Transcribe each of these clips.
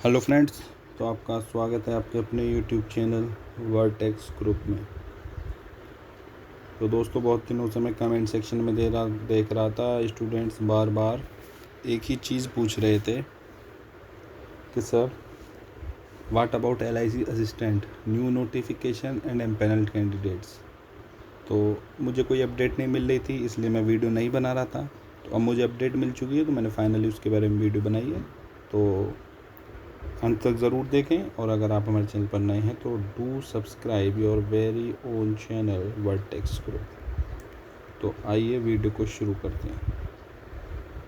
Hello friends, तो आपका स्वागत है आपके अपने यूट्यूब चैनल वर्टेक्स ग्रुप में। तो दोस्तों, बहुत दिनों से मैं कमेंट सेक्शन में देख रहा था स्टूडेंट्स बार बार एक ही चीज़ पूछ रहे थे कि sir what about LIC assistant new notification and empanelled candidates. तो मुझे कोई अपडेट नहीं मिल रही थी, इसलिए मैं वीडियो नहीं बना रहा था। तो अब मुझे अपडेट मिल चुकी है, तो मैंने फाइनली उसके बारे में वीडियो बनाई है। तो अंत तक ज़रूर देखें, और अगर आप हमारे चैनल पर नए हैं तो do subscribe your very own channel vertex group. तो आइए वीडियो को शुरू करते हैं।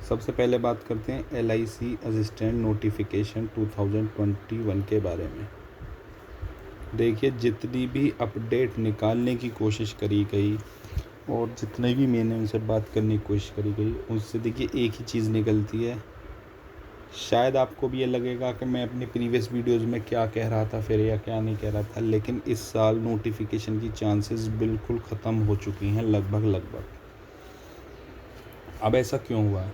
सबसे पहले बात करते हैं LIC असिस्टेंट नोटिफिकेशन 2021 के बारे में। देखिए, जितनी भी अपडेट निकालने की कोशिश करी गई और जितने भी मैंने उनसे बात करने की कोशिश करी गई, उससे देखिए एक ही चीज़ निकलती है। शायद आपको भी ये लगेगा कि मैं अपनी प्रीवियस वीडियोस में क्या कह रहा था फिर या क्या नहीं कह रहा था, लेकिन इस साल नोटिफिकेशन की चांसेस बिल्कुल ख़त्म हो चुकी हैं, लगभग। अब ऐसा क्यों हुआ है?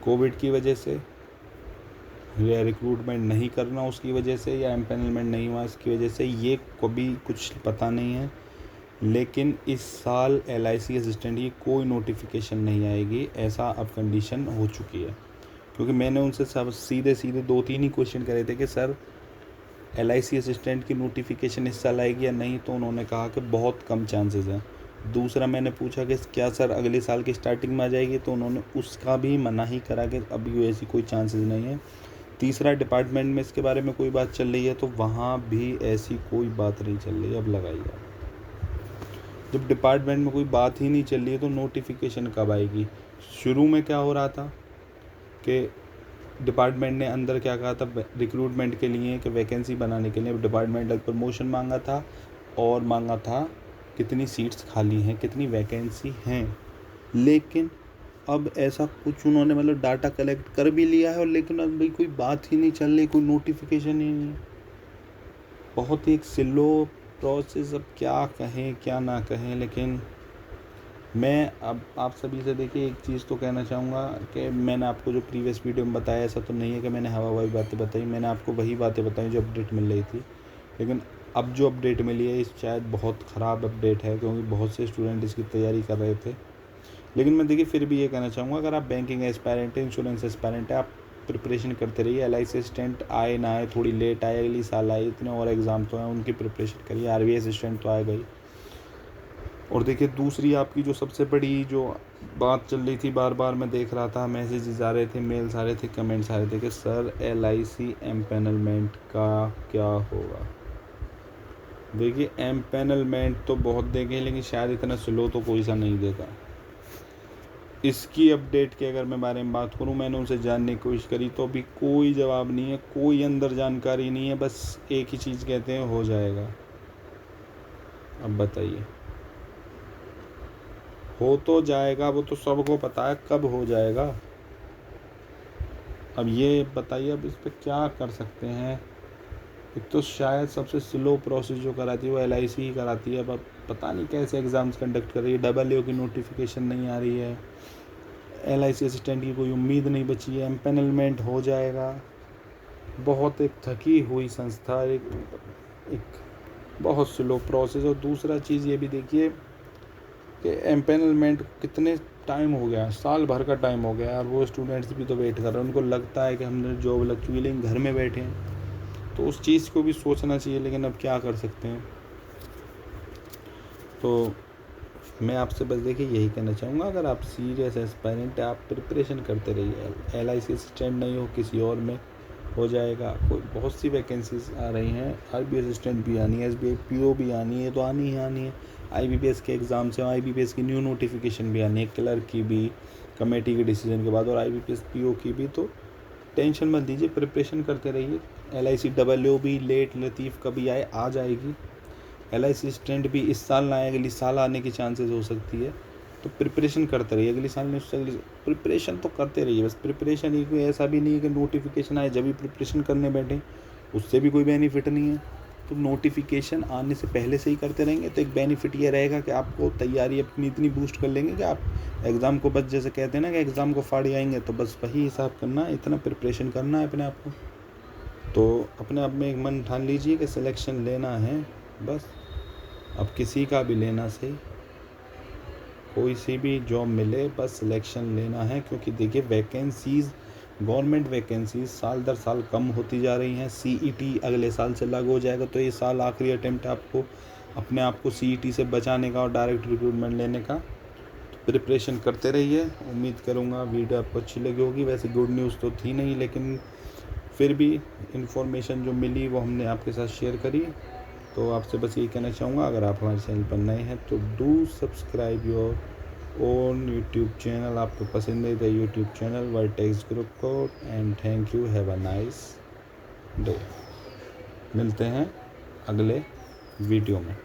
कोविड की वजह से, या रिक्रूटमेंट नहीं करना उसकी वजह से, या एम्पैनलमेंट नहीं हुआ इसकी वजह से, ये कभी कुछ पता नहीं है। लेकिन इस साल LIC असिस्टेंट की कोई नोटिफिकेशन नहीं आएगी, ऐसा अब कंडीशन हो चुकी है। क्योंकि मैंने उनसे सब सीधे 2-3 ही क्वेश्चन करे थे कि सर LIC असिस्टेंट की नोटिफिकेशन इस साल आएगी या नहीं, तो उन्होंने कहा कि बहुत कम चांसेस हैं। दूसरा मैंने पूछा कि क्या सर अगले साल की स्टार्टिंग में आ जाएगी, तो उन्होंने उसका भी मना ही करा कि अभी ऐसी कोई चांसेस नहीं है। तीसरा, डिपार्टमेंट में इसके बारे में कोई बात चल रही है, तो वहाँ भी ऐसी कोई बात नहीं चल रही है। अब लगाइए, जब डिपार्टमेंट में कोई बात ही नहीं चल रही है तो नोटिफिकेशन कब आएगी? शुरू में क्या हो रहा था कि डिपार्टमेंट ने अंदर क्या कहा था रिक्रूटमेंट के लिए, कि वैकेंसी बनाने के लिए डिपार्टमेंटल प्रमोशन मांगा था, और मांगा था कितनी सीट्स खाली हैं, कितनी वैकेंसी हैं। लेकिन अब ऐसा कुछ उन्होंने मतलब डाटा कलेक्ट कर भी लिया है, और लेकिन अब भी कोई बात ही नहीं चल रही, कोई नोटिफिकेशन ही नहीं। बहुत ही एक स्लो प्रोसेस। अब क्या कहें क्या ना कहें, लेकिन मैं अब आप सभी से देखिए एक चीज़ तो कहना चाहूँगा कि मैंने आपको जो प्रीवियस वीडियो में बताया, ऐसा तो नहीं है कि मैंने हवाई बातें बताई। मैंने आपको वही बातें बताई जो अपडेट मिल रही थी। लेकिन अब जो अपडेट मिली है, शायद बहुत ख़राब अपडेट है, क्योंकि बहुत से स्टूडेंट इसकी तैयारी कर रहे थे। लेकिन मैं देखिए फिर भी ये कहना चाहूँगा, अगर आप बैंकिंग एस्पायरेंट है, इंश्योरेंस एस्पायरेंट है, आप प्रिपरेशन करते रहिए। LIC असिस्टेंट आए ना आए, थोड़ी लेट आए, अगली साल आए, इतने और एग्ज़ाम तो हैं, उनकी प्रिपरेशन करिए। RBI असिस्टेंट तो आ गई। और देखिए, दूसरी आपकी जो सबसे बड़ी जो बात चल रही थी, बार बार मैं देख रहा था, मैसेजेस आ रहे थे, मेल्स आ रहे थे, कमेंट्स आ रहे थे कि सर LIC एम्पैनलमेंट का क्या होगा। देखिए, एम्पैनलमेंट तो बहुत देंगे, लेकिन शायद इतना स्लो तो कोई सा नहीं देगा। इसकी अपडेट के अगर मैं बारे में बात करूं, मैंने उनसे जानने की कोशिश करी, तो अभी कोई जवाब नहीं है, कोई अंदर जानकारी नहीं है। बस एक ही चीज़ कहते हैं, हो जाएगा। अब बताइए, हो तो जाएगा, वो तो सबको पता है कब हो जाएगा। अब ये बताइए, अब इस पर क्या कर सकते हैं। एक तो शायद सबसे स्लो प्रोसेस जो कराती है वो LIC ही कराती है। अब पता नहीं कैसे एग्ज़ाम्स कंडक्ट कर रही है। AAO की नोटिफिकेशन नहीं आ रही है, LIC असिस्टेंट की कोई उम्मीद नहीं बची है, एम्पैनलमेंट हो जाएगा। बहुत एक थकी हुई संस्था, एक बहुत स्लो प्रोसेस। और दूसरा चीज़ ये भी देखिए कि एम्पैनलमेंट कितने टाइम हो गया, साल भर का टाइम हो गया, और वो स्टूडेंट्स भी तो वेट कर रहे हैं। उनको लगता है कि हमने जॉब लग चुकी है, लेकिन घर में बैठे हैं, तो उस चीज़ को भी सोचना चाहिए। लेकिन अब क्या कर सकते हैं। तो मैं आपसे बस देखिए यही कहना चाहूँगा, अगर आप सीरियस एस्पायरेंट है, आप प्रिपरेशन करते रहिए। LIC असिस्टेंट नहीं हो, किसी और में हो जाएगा। कोई बहुत सी वैकेंसीज आ रही हैं, RBI असिस्टेंट भी आनी है, SBI PO भी आनी है, तो आनी ही आनी है। IBPS के एग्ज़ाम से IBPS की न्यू नोटिफिकेशन भी आनी है, क्लर्क की भी, कमेटी के डिसीजन के बाद, और IBPS PO की भी। तो टेंशन मत लीजिए, प्रिपरेशन करते रहिए। LIC AAO भी लेट लतीफ़ कभी आए, आ जाएगी। LIC असिस्टेंट भी इस साल ना आए, अगली साल आने की चांसेस हो सकती है। तो प्रिपरेशन करते रहिए, अगली साल नहीं, उससे अगली प्रिपरेशन तो करते रहिए। बस प्रिपरेशन ही, कोई ऐसा भी नहीं है कि नोटिफिकेशन आए जब भी प्रिपरेशन करने बैठे, उससे भी कोई बेनिफिट नहीं है। तो नोटिफिकेशन आने से पहले से ही करते रहेंगे तो एक बेनिफिट ये रहेगा कि आपको तैयारी अपनी इतनी बूस्ट कर लेंगे कि आप एग्ज़ाम को, बस जैसे कहते हैं ना कि एग्ज़ाम को फाड़ आएंगे, तो बस वही हिसाब करना है, इतना प्रिपरेशन करना है अपने आप को। तो अपने आप में एक मन ठान लीजिए कि सिलेक्शन लेना है बस। अब किसी का भी लेना सही, कोई सी भी जॉब मिले बस सिलेक्शन लेना है। क्योंकि देखिए वैकेंसीज़, गवर्नमेंट वैकेंसीज साल दर साल कम होती जा रही हैं। सीईटी अगले साल से लागू हो जाएगा, तो ये साल आखिरी अटेम्प्ट है आपको अपने आप को सीईटी से बचाने का और डायरेक्ट रिक्रूटमेंट लेने का। प्रिपरेशन करते रहिए। उम्मीद करूँगा वीडियो आपको अच्छी लगी होगी। वैसे गुड न्यूज़ तो थी नहीं, लेकिन फिर भी इन्फॉर्मेशन जो मिली वो हमने आपके साथ शेयर करी। तो आपसे बस यही कहना चाहूँगा, अगर आप हमारे चैनल पर नए हैं तो do subscribe your own YouTube channel, आपको पसंदीदा यूट्यूब चैनल वर्टेक्स ग्रुप को। And thank you, have a nice day. मिलते हैं अगले वीडियो में।